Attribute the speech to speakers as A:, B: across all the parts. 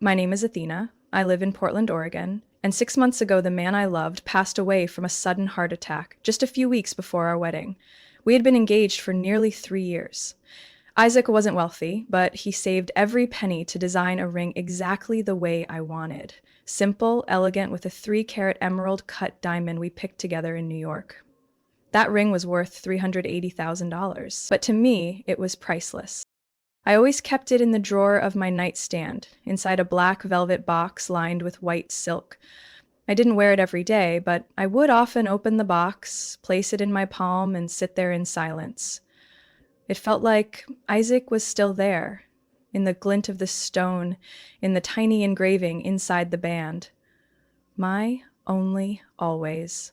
A: My name is Athena. I live in Portland, Oregon, and 6 months ago the man I loved passed away from a sudden heart attack just a few weeks before our wedding. We had been engaged for nearly 3 years. Isaac wasn't wealthy, but he saved every penny to design a ring exactly the way I wanted. Simple, elegant, with a 3-carat emerald cut diamond we picked together in New York. That ring was worth $380,000, but to me, it was priceless. I always kept it in the drawer of my nightstand, inside a black velvet box lined with white silk. I didn't wear it every day, but I would often open the box, place it in my palm, and sit there in silence. It felt like Isaac was still there, in the glint of the stone, in the tiny engraving inside the band. My only always.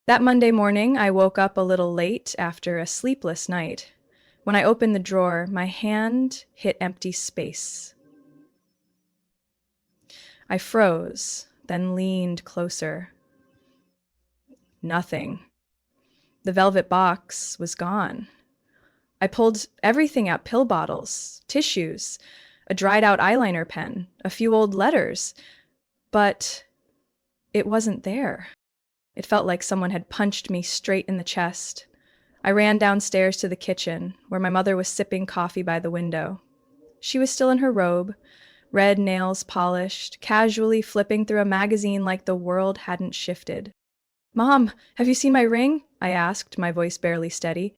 A: That Monday morning, I woke up a little late after a sleepless night. When I opened the drawer, my hand hit empty space. I froze, then leaned closer. Nothing. The velvet box was gone. I pulled everything out: pill bottles, tissues, a dried-out eyeliner pen, a few old letters. But it wasn't there. It felt like someone had punched me straight in the chest. I ran downstairs to the kitchen, where my mother was sipping coffee by the window. She was still in her robe, red nails polished, casually flipping through a magazine like the world hadn't shifted. "Mom, have you seen my ring?" I asked, my voice barely steady.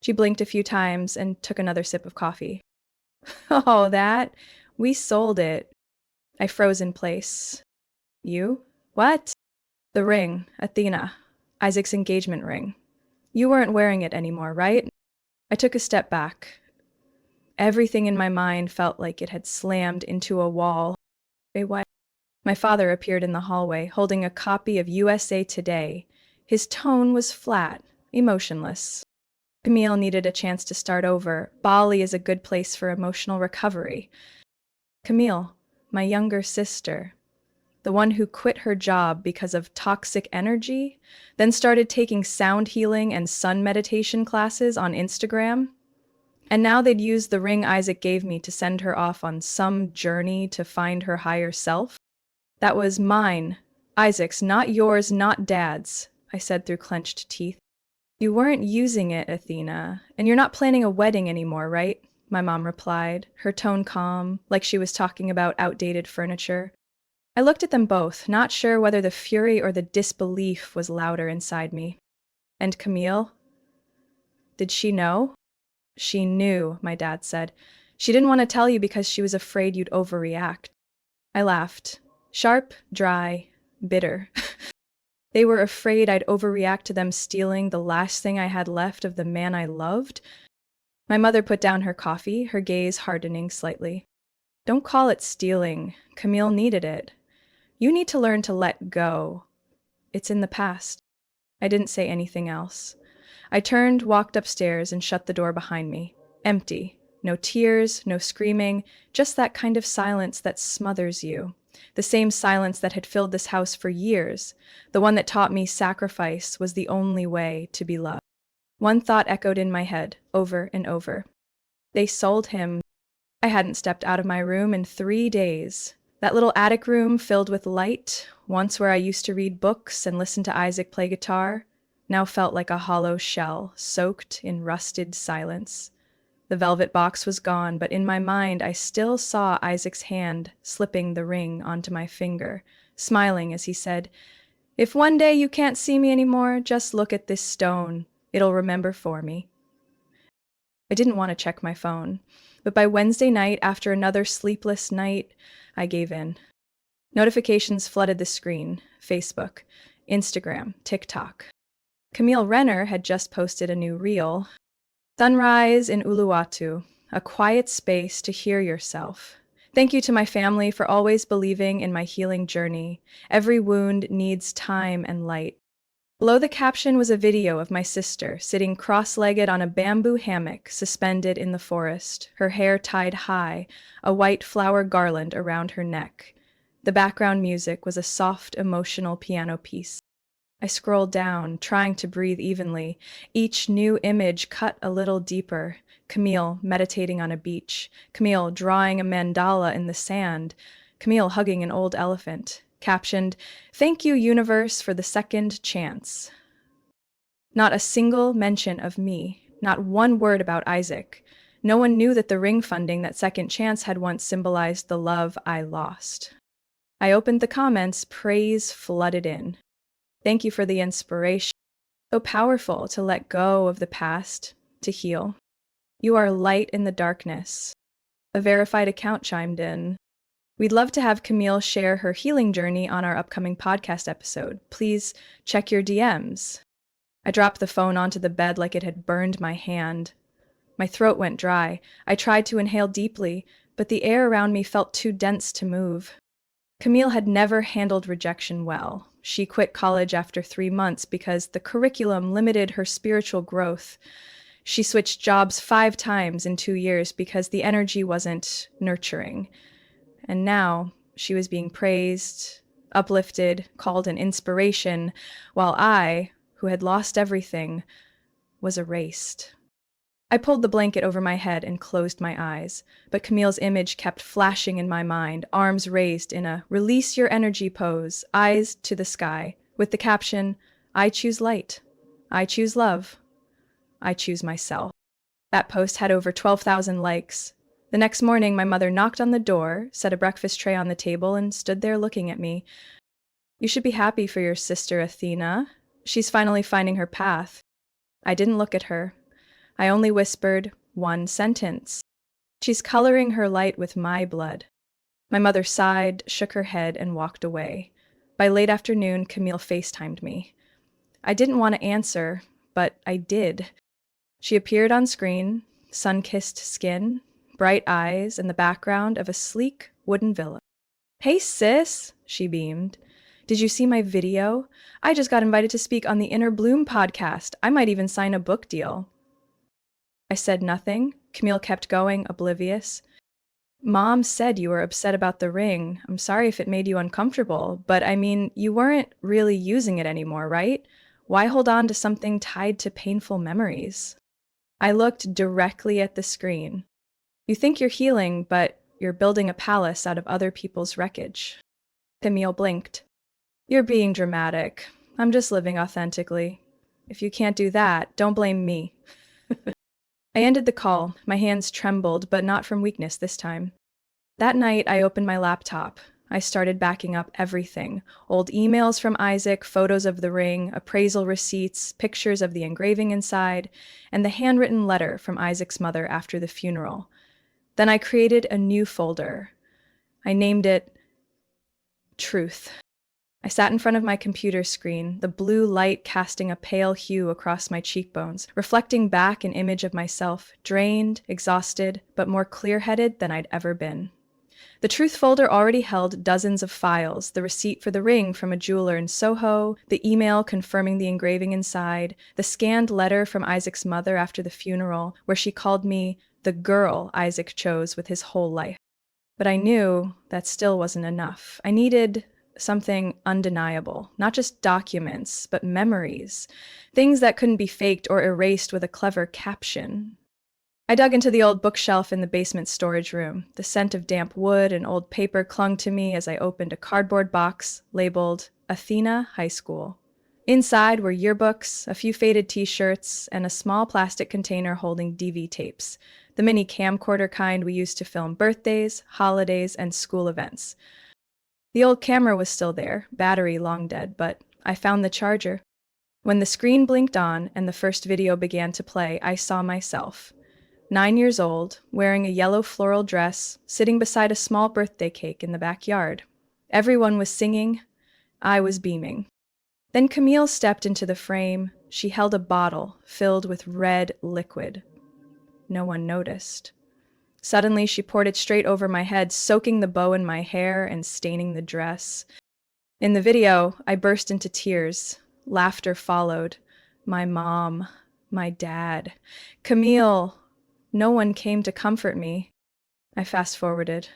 A: She blinked a few times and took another sip of coffee. "Oh, that? We sold it." I froze in place. "You? What?" "The ring, Athena. Isaac's engagement ring. You weren't wearing it anymore, right?" I took a step back. Everything in my mind felt like it had slammed into a wall. What? My father appeared in the hallway, holding a copy of USA Today. His tone was flat, emotionless. "Camille needed a chance to start over. Bali is a good place for emotional recovery." Camille, my younger sister, the one who quit her job because of toxic energy, then started taking sound healing and sun meditation classes on Instagram. And now they'd used the ring Isaac gave me to send her off on some journey to find her higher self. "That was mine. Isaac's, not yours, not Dad's," I said through clenched teeth. "You weren't using it, Athena, and you're not planning a wedding anymore, right?" My mom replied, her tone calm, like she was talking about outdated furniture. I looked at them both, not sure whether the fury or the disbelief was louder inside me. "And Camille? Did she know?" "She knew," my dad said. "She didn't want to tell you because she was afraid you'd overreact." I laughed. Sharp, dry, bitter. They were afraid I'd overreact to them stealing the last thing I had left of the man I loved. My mother put down her coffee, her gaze hardening slightly. "Don't call it stealing. Camille needed it. You need to learn to let go. It's in the past." I didn't say anything else. I turned, walked upstairs, and shut the door behind me. Empty. No tears, no screaming, just that kind of silence that smothers you. The same silence that had filled this house for years, the one that taught me sacrifice was the only way to be loved. One thought echoed in my head, over and over. They sold him. I hadn't stepped out of my room in 3 days. That little attic room filled with light, once where I used to read books and listen to Isaac play guitar, now felt like a hollow shell, soaked in rusted silence. The velvet box was gone, but in my mind I still saw Isaac's hand slipping the ring onto my finger, smiling as he said, "If one day you can't see me anymore, just look at this stone. It'll remember for me." I didn't want to check my phone, but by Wednesday night, after another sleepless night, I gave in. Notifications flooded the screen: Facebook, Instagram, TikTok. Camille Renner had just posted a new reel. "Sunrise in Uluwatu, a quiet space to hear yourself. Thank you to my family for always believing in my healing journey. Every wound needs time and light." Below the caption was a video of my sister sitting cross-legged on a bamboo hammock suspended in the forest, her hair tied high, a white flower garland around her neck. The background music was a soft, emotional piano piece. I scrolled down, trying to breathe evenly. Each new image cut a little deeper. Camille meditating on a beach. Camille drawing a mandala in the sand. Camille hugging an old elephant. Captioned, "Thank you, universe, for the second chance." Not a single mention of me. Not one word about Isaac. No one knew that the ring funding that second chance had once symbolized the love I lost. I opened the comments, praise flooded in. Thank you for the inspiration. So powerful to let go of the past, to heal. You are light in the darkness. A verified account chimed in. We'd love to have Camille share her healing journey on our upcoming podcast episode. Please check your DMs. I dropped the phone onto the bed like it had burned my hand. My throat went dry. I tried to inhale deeply, but the air around me felt too dense to move. Camille had never handled rejection well. She quit college after 3 months because the curriculum limited her spiritual growth. She switched jobs 5 times in 2 years because the energy wasn't nurturing. And now she was being praised, uplifted, called an inspiration, while I, who had lost everything, was erased. I pulled the blanket over my head and closed my eyes, but Camille's image kept flashing in my mind, arms raised in a release your energy pose, eyes to the sky, with the caption, "I choose light. I choose love. I choose myself." That post had over 12,000 likes. The next morning, my mother knocked on the door, set a breakfast tray on the table, and stood there looking at me. "You should be happy for your sister, Athena. She's finally finding her path." I didn't look at her. I only whispered one sentence. "She's coloring her light with my blood." My mother sighed, shook her head, and walked away. By late afternoon, Camille FaceTimed me. I didn't want to answer, but I did. She appeared on screen, sun-kissed skin, bright eyes, and the background of a sleek wooden villa. "Hey sis," she beamed. "Did you see my video? I just got invited to speak on the Inner Bloom podcast. I might even sign a book deal." I said nothing. Camille kept going, oblivious. "Mom said you were upset about the ring. I'm sorry if it made you uncomfortable, but I mean, you weren't really using it anymore, right? Why hold on to something tied to painful memories?" I looked directly at the screen. "You think you're healing, but you're building a palace out of other people's wreckage." Camille blinked. "You're being dramatic. I'm just living authentically. If you can't do that, don't blame me." I ended the call. My hands trembled, but not from weakness this time. That night, I opened my laptop. I started backing up everything. Old emails from Isaac, photos of the ring, appraisal receipts, pictures of the engraving inside, and the handwritten letter from Isaac's mother after the funeral. Then I created a new folder. I named it Truth. I sat in front of my computer screen, the blue light casting a pale hue across my cheekbones, reflecting back an image of myself, drained, exhausted, but more clear-headed than I'd ever been. The Truth folder already held dozens of files, the receipt for the ring from a jeweler in Soho, the email confirming the engraving inside, the scanned letter from Isaac's mother after the funeral, where she called me the girl Isaac chose with his whole life. But I knew that still wasn't enough. I needed something undeniable, not just documents, but memories, things that couldn't be faked or erased with a clever caption. I dug into the old bookshelf in the basement storage room. The scent of damp wood and old paper clung to me as I opened a cardboard box labeled Athena High School. Inside were yearbooks, a few faded t-shirts, and a small plastic container holding DV tapes, the mini camcorder kind we used to film birthdays, holidays, and school events. The old camera was still there, battery long dead, but I found the charger. When the screen blinked on and the first video began to play, I saw myself. 9 years old, wearing a yellow floral dress, sitting beside a small birthday cake in the backyard. Everyone was singing. I was beaming. Then Camille stepped into the frame. She held a bottle filled with red liquid. No one noticed. Suddenly, she poured it straight over my head, soaking the bow in my hair and staining the dress. In the video, I burst into tears. Laughter followed. My mom, my dad, Camille. No one came to comfort me. I fast-forwarded.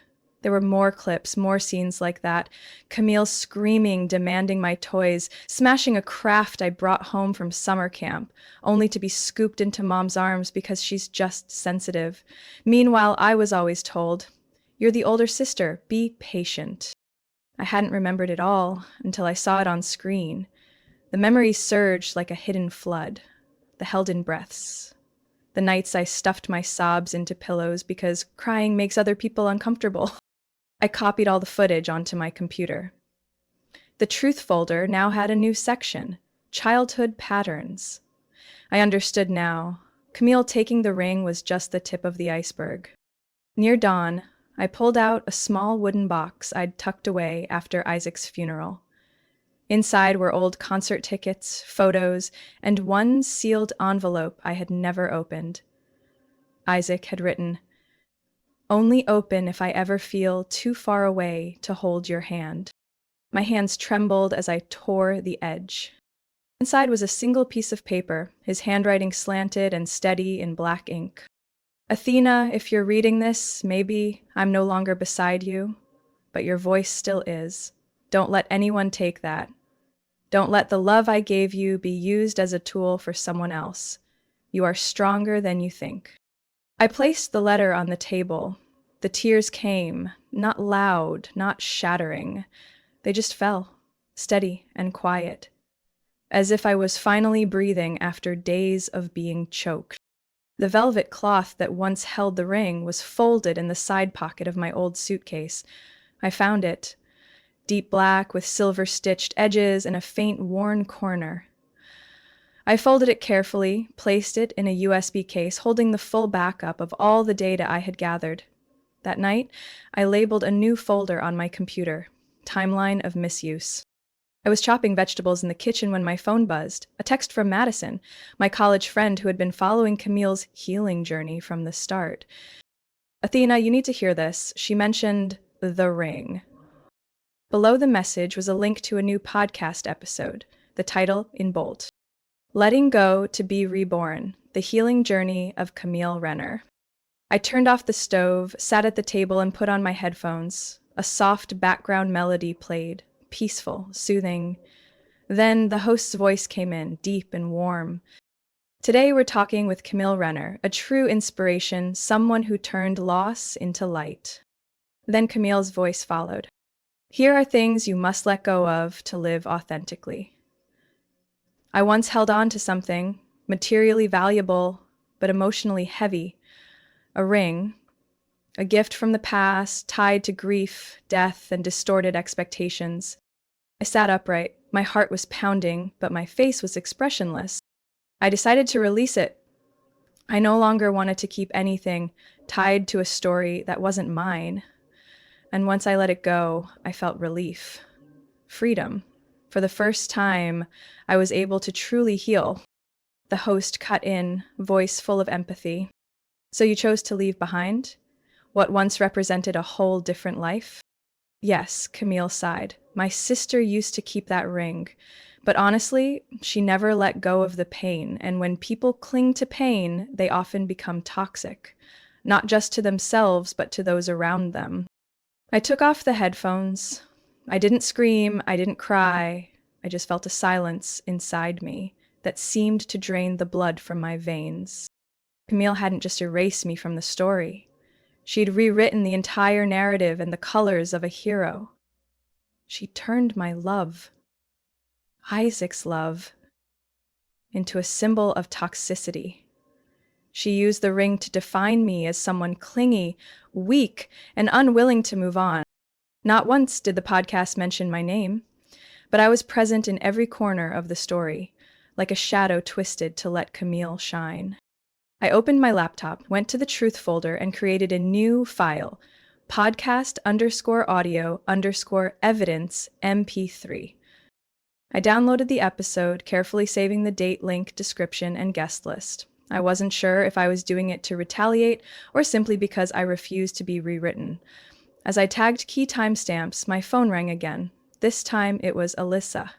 A: There were more clips, more scenes like that. Camille screaming, demanding my toys, smashing a craft I brought home from summer camp, only to be scooped into mom's arms because she's just sensitive. Meanwhile, I was always told, "You're the older sister, be patient." I hadn't remembered it all until I saw it on screen. The memories surged like a hidden flood. The held-in breaths. The nights I stuffed my sobs into pillows because crying makes other people uncomfortable. I copied all the footage onto my computer. The truth folder now had a new section, childhood patterns. I understood now. Camille taking the ring was just the tip of the iceberg. Near dawn, I pulled out a small wooden box I'd tucked away after Isaac's funeral. Inside were old concert tickets, photos, and one sealed envelope I had never opened. Isaac had written, "Only open if I ever feel too far away to hold your hand." My hands trembled as I tore the edge. Inside was a single piece of paper, his handwriting slanted and steady in black ink. "Athena, if you're reading this, maybe I'm no longer beside you, but your voice still is. Don't let anyone take that. Don't let the love I gave you be used as a tool for someone else. You are stronger than you think." I placed the letter on the table. The tears came, not loud, not shattering. They just fell, steady and quiet, as if I was finally breathing after days of being choked. The velvet cloth that once held the ring was folded in the side pocket of my old suitcase. I found it, deep black with silver-stitched edges and a faint worn corner. I folded it carefully, placed it in a USB case, holding the full backup of all the data I had gathered. That night, I labeled a new folder on my computer, Timeline of Misuse. I was chopping vegetables in the kitchen when my phone buzzed, a text from Madison, my college friend who had been following Camille's healing journey from the start. "Athena, you need to hear this. She mentioned the ring." Below the message was a link to a new podcast episode, the title in bold. "Letting Go to Be Reborn, The Healing Journey of Camille Renner." I turned off the stove, sat at the table, and put on my headphones. A soft background melody played, peaceful, soothing. Then the host's voice came in, deep and warm. "Today we're talking with Camille Renner, a true inspiration, someone who turned loss into light." Then Camille's voice followed. "Here are things you must let go of to live authentically." I once held on to something, materially valuable, but emotionally heavy. A ring, a gift from the past, tied to grief, death, and distorted expectations. I sat upright. My heart was pounding, but my face was expressionless. I decided to release it. I no longer wanted to keep anything tied to a story that wasn't mine. And once I let it go, I felt relief. Freedom. For the first time, I was able to truly heal. The host cut in, voice full of empathy. "So you chose to leave behind what once represented a whole different life?" "Yes," Camille sighed. "My sister used to keep that ring. But honestly, she never let go of the pain. And when people cling to pain, they often become toxic. Not just to themselves, but to those around them." I took off the headphones. I didn't scream, I didn't cry. I just felt a silence inside me that seemed to drain the blood from my veins. Camille hadn't just erased me from the story. She'd rewritten the entire narrative in the colors of a hero. She turned my love, Isaac's love, into a symbol of toxicity. She used the ring to define me as someone clingy, weak, and unwilling to move on. Not once did the podcast mention my name, but I was present in every corner of the story, like a shadow twisted to let Camille shine. I opened my laptop, went to the truth folder, and created a new file, podcast_audio_evidence MP3. I downloaded the episode, carefully saving the date, link, description, and guest list. I wasn't sure if I was doing it to retaliate or simply because I refused to be rewritten. As I tagged key timestamps, my phone rang again. This time it was Alyssa,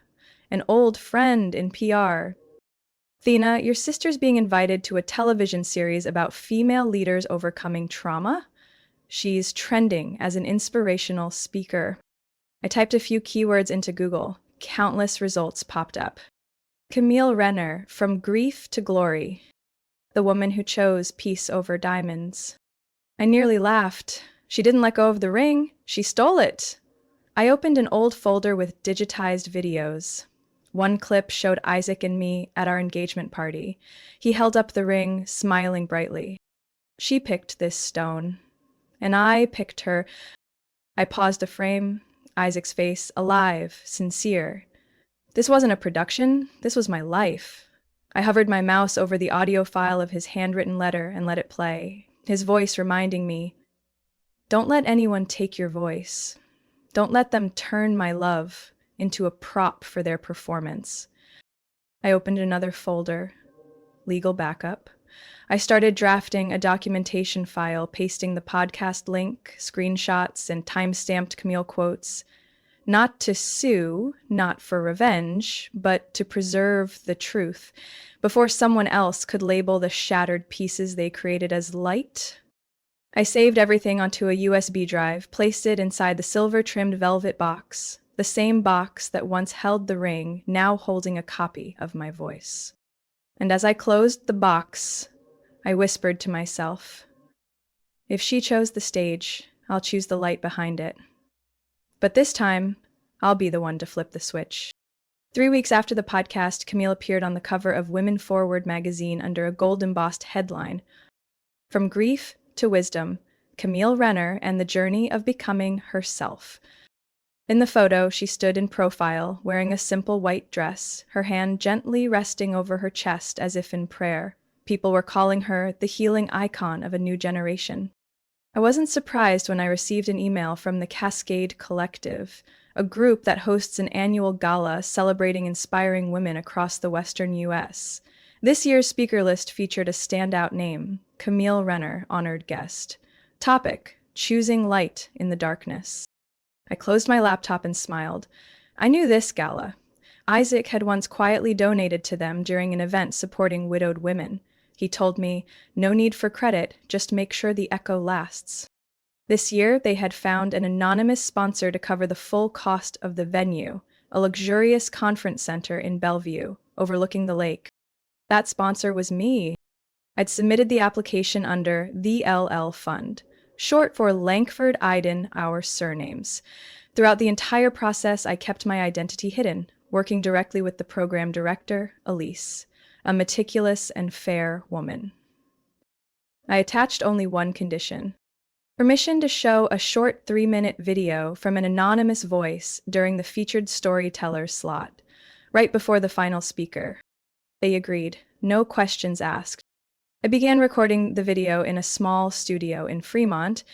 A: an old friend in PR. "Athena, your sister's being invited to a television series about female leaders overcoming trauma." She's trending as an inspirational speaker. I typed a few keywords into Google. Countless results popped up. Camille Renner, From Grief to Glory. The woman who chose peace over diamonds. I nearly laughed. She didn't let go of the ring. She stole it. I opened an old folder with digitized videos. One clip showed Isaac and me at our engagement party. He held up the ring, smiling brightly. She picked this stone, and I picked her. I paused a frame, Isaac's face alive, sincere. This wasn't a production, this was my life. I hovered my mouse over the audio file of his handwritten letter and let it play, his voice reminding me, "Don't let anyone take your voice. Don't let them turn my love into a prop for their performance." I opened another folder, legal backup. I started drafting a documentation file, pasting the podcast link, screenshots, and time-stamped Camille quotes. Not to sue, not for revenge, but to preserve the truth before someone else could label the shattered pieces they created as light. I saved everything onto a USB drive, placed it inside the silver-trimmed velvet box, the same box that once held the ring, now holding a copy of my voice. And as I closed the box, I whispered to myself, if she chose the stage, I'll choose the light behind it. But this time, I'll be the one to flip the switch. 3 weeks after the podcast, Camille appeared on the cover of Women Forward magazine under a gold-embossed headline, From Grief to Wisdom, Camille Renner and the Journey of Becoming Herself. In the photo, she stood in profile, wearing a simple white dress, her hand gently resting over her chest as if in prayer. People were calling her the healing icon of a new generation. I wasn't surprised when I received an email from the Cascade Collective, a group that hosts an annual gala celebrating inspiring women across the Western U.S. This year's speaker list featured a standout name, Camille Renner, honored guest. Topic, choosing light in the darkness. I closed my laptop and smiled. I knew this gala. Isaac had once quietly donated to them during an event supporting widowed women. He told me, no need for credit, just make sure the echo lasts. This year, they had found an anonymous sponsor to cover the full cost of the venue, a luxurious conference center in Bellevue, overlooking the lake. That sponsor was me. I'd submitted the application under the LL Fund, short for Langford Iden, our surnames. Throughout the entire process, I kept my identity hidden, working directly with the program director, Elise, a meticulous and fair woman. I attached only one condition: permission to show a short 3-minute video from an anonymous voice during the featured storyteller slot, right before the final speaker. They agreed, no questions asked. I began recording the video in a small studio in Fremont,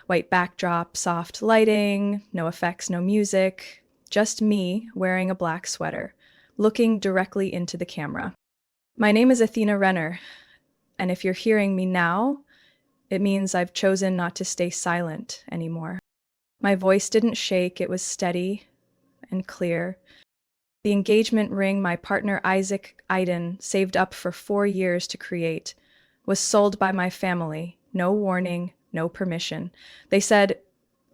A: white backdrop, soft lighting, no effects, no music, just me wearing a black sweater, looking directly into the camera. My name is Athena Renner, and if you're hearing me now, it means I've chosen not to stay silent anymore. My voice didn't shake, it was steady and clear. The engagement ring my partner Isaac Iden saved up for 4 years to create was sold by my family, no warning, no permission. They said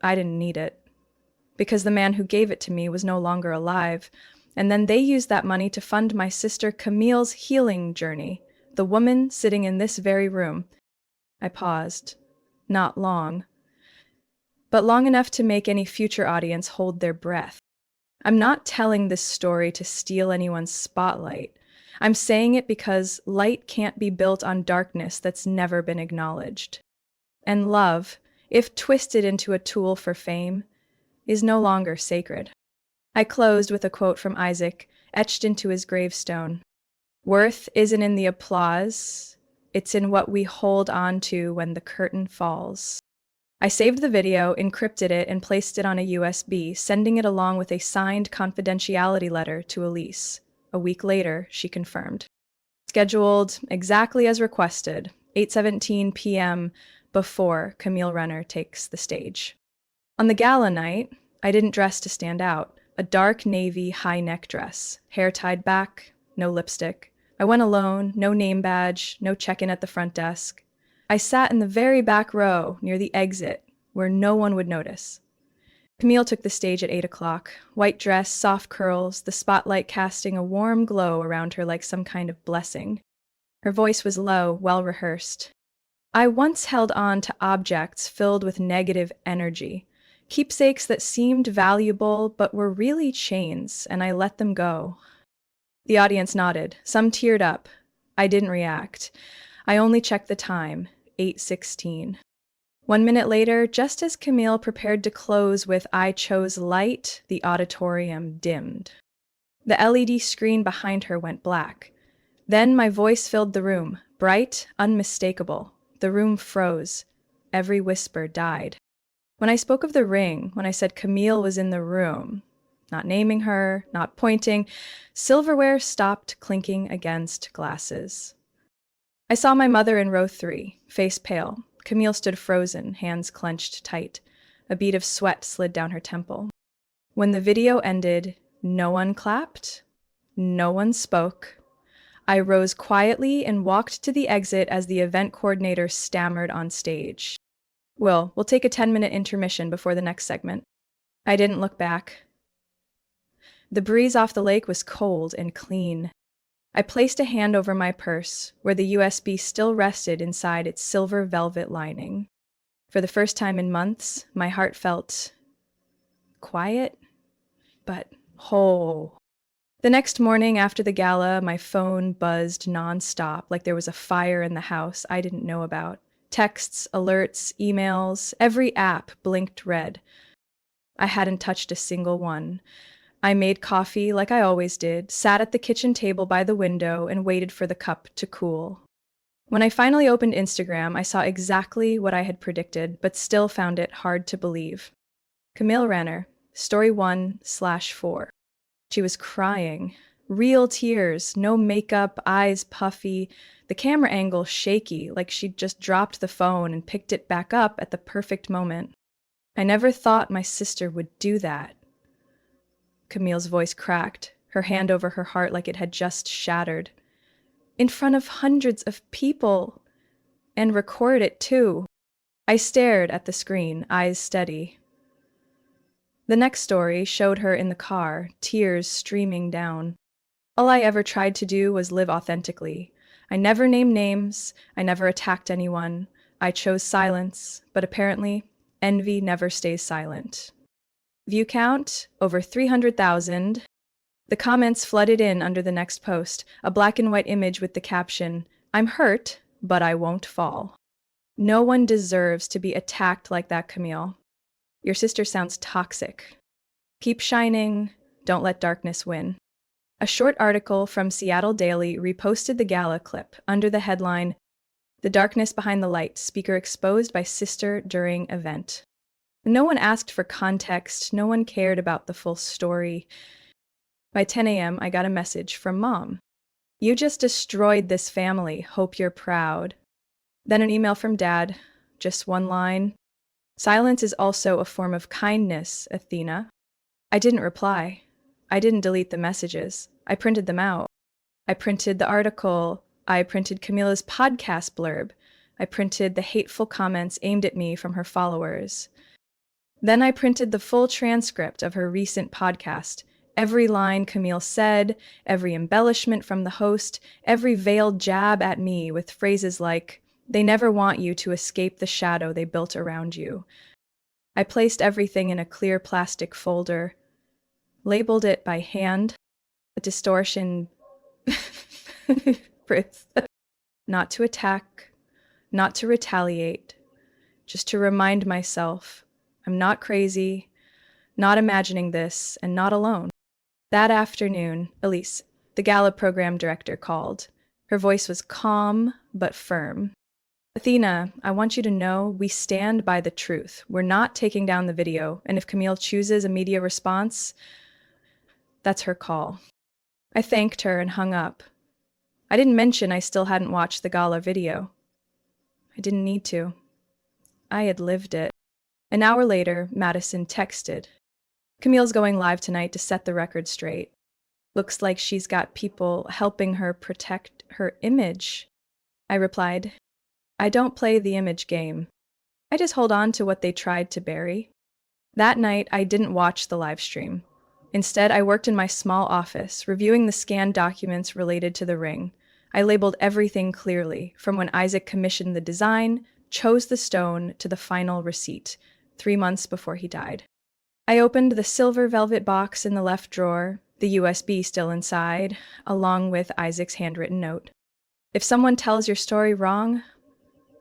A: I didn't need it, because the man who gave it to me was no longer alive. And then they used that money to fund my sister Camille's healing journey, the woman sitting in this very room. I paused. Not long, but long enough to make any future audience hold their breath. I'm not telling this story to steal anyone's spotlight. I'm saying it because light can't be built on darkness that's never been acknowledged. And love, if twisted into a tool for fame, is no longer sacred. I closed with a quote from Isaac, etched into his gravestone. Worth isn't in the applause, it's in what we hold on to when the curtain falls. I saved the video, encrypted it, and placed it on a USB, sending it along with a signed confidentiality letter to Elise. A week later, she confirmed. Scheduled exactly as requested, 8:17 p.m. before Camille Renner takes the stage. On the gala night, I didn't dress to stand out. A dark navy high-neck dress, hair tied back, no lipstick. I went alone, no name badge, no check-in at the front desk. I sat in the very back row near the exit, where no one would notice. Camille took the stage at 8 o'clock, white dress, soft curls, the spotlight casting a warm glow around her like some kind of blessing. Her voice was low, well rehearsed. I once held on to objects filled with negative energy, keepsakes that seemed valuable but were really chains, and I let them go. The audience nodded. Some teared up. I didn't react. I only checked the time, 8:16. 1 minute later, just as Camille prepared to close with "I chose light," the auditorium dimmed. The LED screen behind her went black. Then my voice filled the room, bright, unmistakable. The room froze. Every whisper died. When I spoke of the ring, when I said Camille was in the room, not naming her, not pointing, silverware stopped clinking against glasses. I saw my mother in row 3, face pale. Camille stood frozen, hands clenched tight. A bead of sweat slid down her temple. When the video ended, no one clapped. No one spoke. I rose quietly and walked to the exit as the event coordinator stammered on stage. We'll take a 10-minute intermission before the next segment. I didn't look back. The breeze off the lake was cold and clean. I placed a hand over my purse, where the USB still rested inside its silver velvet lining. For the first time in months, my heart felt quiet, but whole. The next morning after the gala, my phone buzzed nonstop like there was a fire in the house I didn't know about. Texts, alerts, emails, every app blinked red. I hadn't touched a single one. I made coffee like I always did, sat at the kitchen table by the window, and waited for the cup to cool. When I finally opened Instagram, I saw exactly what I had predicted, but still found it hard to believe. Camille Renner, story 1/4. She was crying. Real tears, no makeup, eyes puffy, the camera angle shaky, like she'd just dropped the phone and picked it back up at the perfect moment. I never thought my sister would do that. Camille's voice cracked, her hand over her heart like it had just shattered. In front of hundreds of people. And record it too. I stared at the screen, eyes steady. The next story showed her in the car, tears streaming down. All I ever tried to do was live authentically. I never named names, I never attacked anyone. I chose silence, but apparently, envy never stays silent. View count, over 300,000. The comments flooded in under the next post, a black and white image with the caption, "I'm hurt, but I won't fall." No one deserves to be attacked like that, Camille. Your sister sounds toxic. Keep shining, don't let darkness win. A short article from Seattle Daily reposted the gala clip under the headline, "The Darkness Behind the Light, Speaker Exposed by Sister During Event." No one asked for context, no one cared about the full story. By 10 a.m., I got a message from Mom. "You just destroyed this family, hope you're proud." Then an email from Dad, just one line. "Silence is also a form of kindness, Athena." I didn't reply. I didn't delete the messages. I printed them out. I printed the article. I printed Camilla's podcast blurb. I printed the hateful comments aimed at me from her followers. Then I printed the full transcript of her recent podcast. Every line Camille said, every embellishment from the host, every veiled jab at me with phrases like, "They never want you to escape the shadow they built around you." I placed everything in a clear plastic folder, labeled it by hand, a distortion, not to attack, not to retaliate, just to remind myself I'm not crazy, not imagining this, and not alone. That afternoon, Elise, the gala program director, called. Her voice was calm but firm. "Athena, I want you to know we stand by the truth. We're not taking down the video, and if Camille chooses a media response, that's her call." I thanked her and hung up. I didn't mention I still hadn't watched the gala video. I didn't need to. I had lived it. An hour later, Madison texted. "Camille's going live tonight to set the record straight. Looks like she's got people helping her protect her image." I replied, "I don't play the image game. I just hold on to what they tried to bury. That night, I didn't watch the live stream. Instead, I worked in my small office, reviewing the scanned documents related to the ring. I labeled everything clearly, from when Isaac commissioned the design, chose the stone, to the final receipt, 3 months before he died. I opened the silver velvet box in the left drawer, the USB still inside, along with Isaac's handwritten note. If someone tells your story wrong,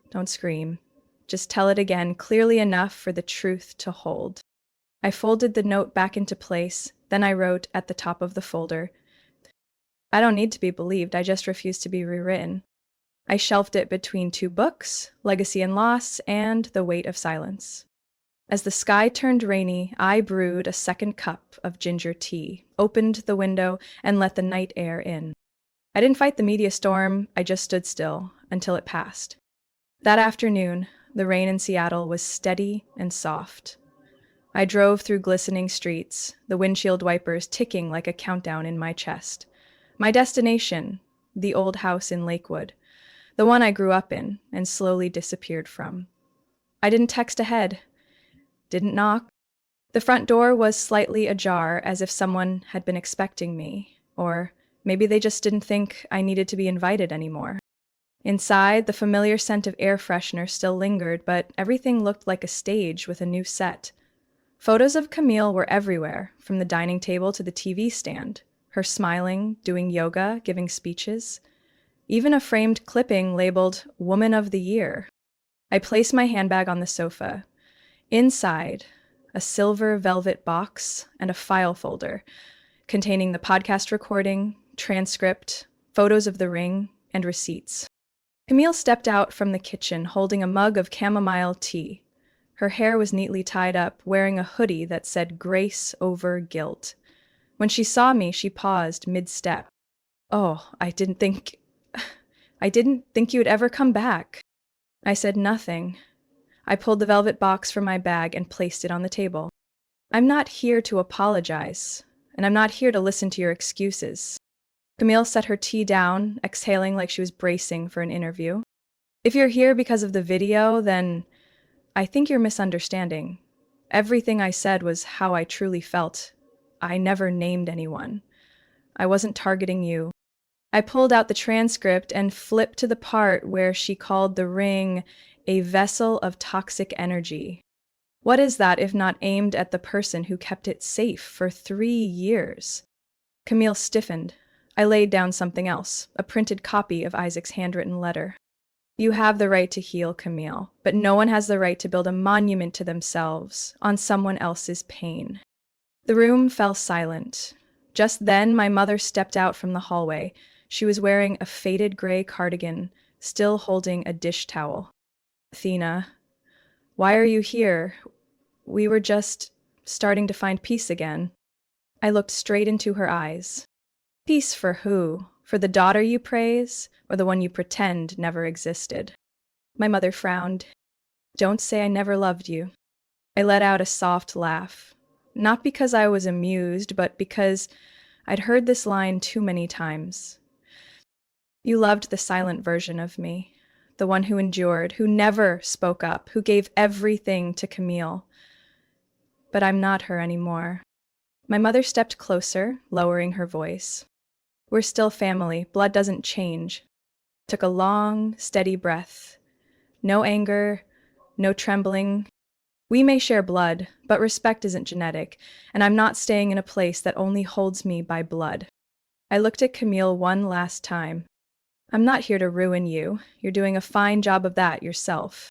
A: don't scream. Just tell it again clearly enough for the truth to hold. I folded the note back into place, then I wrote at the top of the folder, I don't need to be believed, I just refuse to be rewritten. I shelved it between 2 books, Legacy and Loss, and The Weight of Silence. As the sky turned rainy, I brewed a second cup of ginger tea, opened the window, and let the night air in. I didn't fight the media storm, I just stood still until it passed. That afternoon, the rain in Seattle was steady and soft. I drove through glistening streets, the windshield wipers ticking like a countdown in my chest. My destination, the old house in Lakewood, the one I grew up in and slowly disappeared from. I didn't text ahead, didn't knock. The front door was slightly ajar, as if someone had been expecting me, or maybe they just didn't think I needed to be invited anymore. Inside, the familiar scent of air freshener still lingered, but everything looked like a stage with a new set. Photos of Camille were everywhere, from the dining table to the TV stand, her smiling, doing yoga, giving speeches. Even a framed clipping labeled Woman of the Year. I placed my handbag on the sofa. Inside, a silver velvet box and a file folder containing the podcast recording, transcript, photos of the ring, and receipts. Camille stepped out from the kitchen holding a mug of chamomile tea. Her hair was neatly tied up, wearing a hoodie that said grace over guilt. When she saw me, she paused mid-step. Oh, I didn't think you'd ever come back. I said nothing. I pulled the velvet box from my bag and placed it on the table. I'm not here to apologize, and I'm not here to listen to your excuses. Camille set her tea down, exhaling like she was bracing for an interview. If you're here because of the video, then I think you're misunderstanding. Everything I said was how I truly felt. I never named anyone. I wasn't targeting you. I pulled out the transcript and flipped to the part where she called the ring a vessel of toxic energy. What is that if not aimed at the person who kept it safe for 3 years? Camille stiffened. I laid down something else, a printed copy of Isaac's handwritten letter. You have the right to heal, Camille, but no one has the right to build a monument to themselves on someone else's pain. The room fell silent. Just then, my mother stepped out from the hallway. She was wearing a faded gray cardigan, still holding a dish towel. Athena, why are you here? We were just starting to find peace again. I looked straight into her eyes. Peace for who? For the daughter you praise, or the one you pretend never existed? My mother frowned. Don't say I never loved you. I let out a soft laugh. Not because I was amused, but because I'd heard this line too many times. You loved the silent version of me, the one who endured, who never spoke up, who gave everything to Camille. But I'm not her anymore. My mother stepped closer, lowering her voice. We're still family. Blood doesn't change. Took a long, steady breath. No anger, no trembling. We may share blood, but respect isn't genetic, and I'm not staying in a place that only holds me by blood. I looked at Camille one last time. I'm not here to ruin you. You're doing a fine job of that yourself.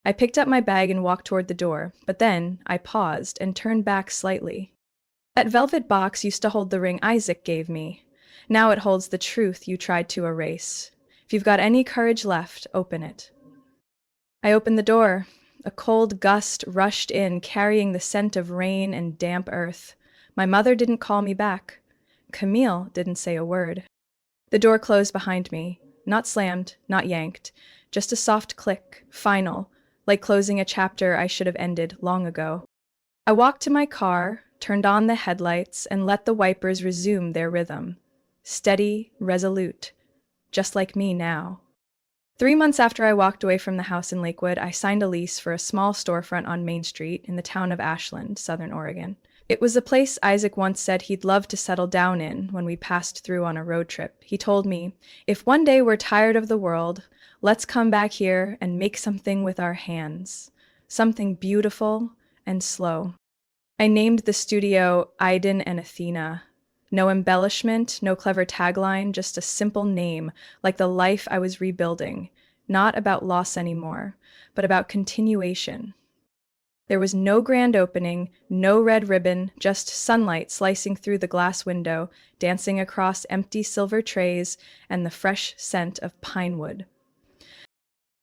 A: I picked up my bag and walked toward the door, but then I paused and turned back slightly. That velvet box used to hold the ring Isaac gave me. Now it holds the truth you tried to erase. If you've got any courage left, open it. I opened the door. A cold gust rushed in, carrying the scent of rain and damp earth. My mother didn't call me back. Camille didn't say a word. The door closed behind me. Not slammed, not yanked. Just a soft click, final, like closing a chapter I should have ended long ago. I walked to my car, turned on the headlights, and let the wipers resume their rhythm. Steady, resolute, just like me now. 3 months after I walked away from the house in Lakewood, I signed a lease for a small storefront on Main Street in the town of Ashland, Southern Oregon. It was a place Isaac once said he'd love to settle down in when we passed through on a road trip. He told me, "If one day we're tired of the world, let's come back here and make something with our hands. Something beautiful and slow." I named the studio Aiden and Athena. No embellishment, no clever tagline, just a simple name, like the life I was rebuilding. Not about loss anymore, but about continuation. There was no grand opening, no red ribbon, just sunlight slicing through the glass window, dancing across empty silver trays, and the fresh scent of pine wood.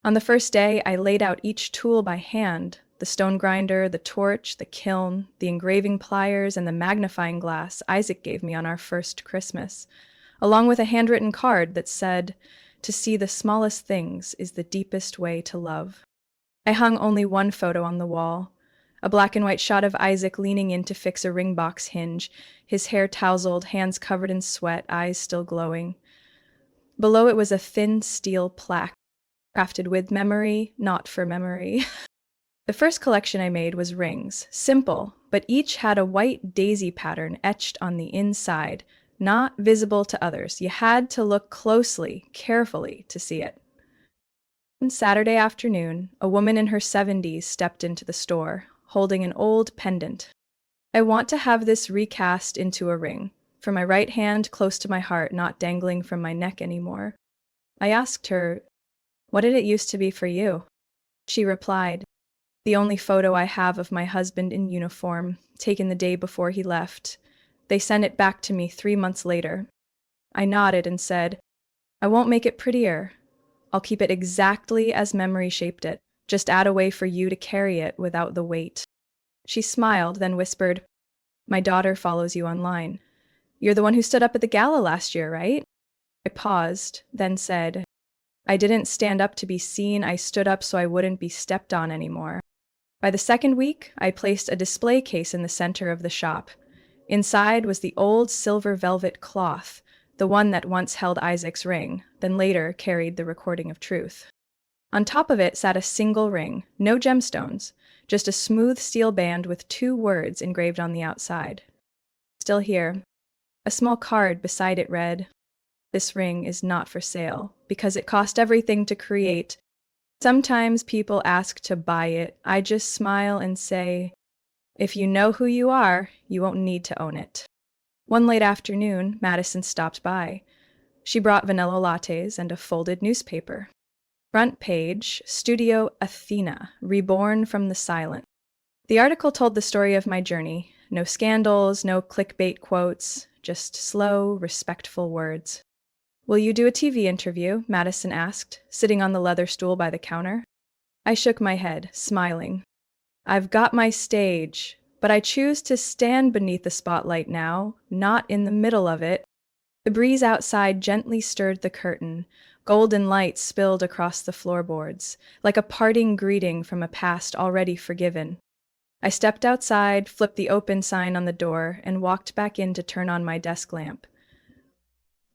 A: On the first day, I laid out each tool by hand: the stone grinder, the torch, the kiln, the engraving pliers, and the magnifying glass Isaac gave me on our first Christmas, along with a handwritten card that said, "To see the smallest things is the deepest way to love." I hung only one photo on the wall, a black and white shot of Isaac leaning in to fix a ring box hinge, his hair tousled, hands covered in sweat, eyes still glowing. Below it was a thin steel plaque, crafted with memory, not for memory. The first collection I made was rings, simple, but each had a white daisy pattern etched on the inside, not visible to others. You had to look closely, carefully to see it. On Saturday afternoon, a woman in her 70s stepped into the store, holding an old pendant. "I want to have this recast into a ring, for my right hand close to my heart, not dangling from my neck anymore." I asked her, "What did it used to be for you?" She replied, "The only photo I have of my husband in uniform, taken the day before he left. They sent it back to me 3 months later." I nodded and said, "I won't make it prettier. I'll keep it exactly as memory shaped it, just add a way for you to carry it without the weight." She smiled, then whispered, "My daughter follows you online. You're the one who stood up at the gala last year, right?" I paused, then said, "I didn't stand up to be seen, I stood up so I wouldn't be stepped on anymore." By the second week, I placed a display case in the center of the shop. Inside was the old silver velvet cloth, the one that once held Isaac's ring, then later carried the recording of truth. On top of it sat a single ring, no gemstones, just a smooth steel band with 2 words engraved on the outside. Still here. A small card beside it read, "This ring is not for sale, because it cost everything to create. Sometimes people ask to buy it. I just smile and say, if you know who you are, you won't need to own it." One late afternoon, Madison stopped by. She brought vanilla lattes and a folded newspaper. Front page, Studio Athena, reborn from the silent. The article told the story of my journey. No scandals, no clickbait quotes, just slow, respectful words. "Will you do a TV interview?" Madison asked, sitting on the leather stool by the counter. I shook my head, smiling. "I've got my stage, but I choose to stand beneath the spotlight now, not in the middle of it." The breeze outside gently stirred the curtain. Golden light spilled across the floorboards, like a parting greeting from a past already forgiven. I stepped outside, flipped the open sign on the door, and walked back in to turn on my desk lamp.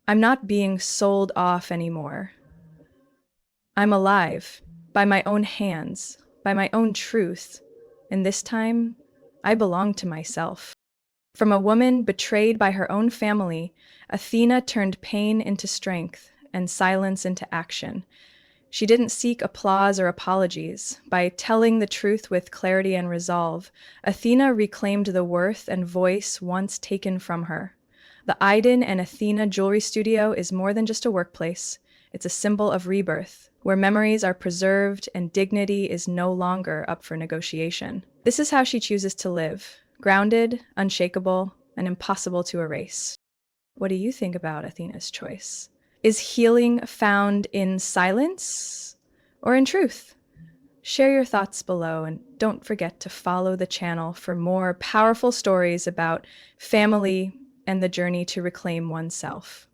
A: I'm not being sold off anymore. I'm alive, by my own hands, by my own truth, and this time, I belong to myself. From a woman betrayed by her own family, Athena turned pain into strength and silence into action. She didn't seek applause or apologies. By telling the truth with clarity and resolve, Athena reclaimed the worth and voice once taken from her. The Aiden and Athena Jewelry Studio is more than just a workplace. It's a symbol of rebirth, where memories are preserved and dignity is no longer up for negotiation. This is how she chooses to live, grounded, unshakable, and impossible to erase. What do you think about Athena's choice? Is healing found in silence or in truth? Share your thoughts below, and don't forget to follow the channel for more powerful stories about family and the journey to reclaim oneself.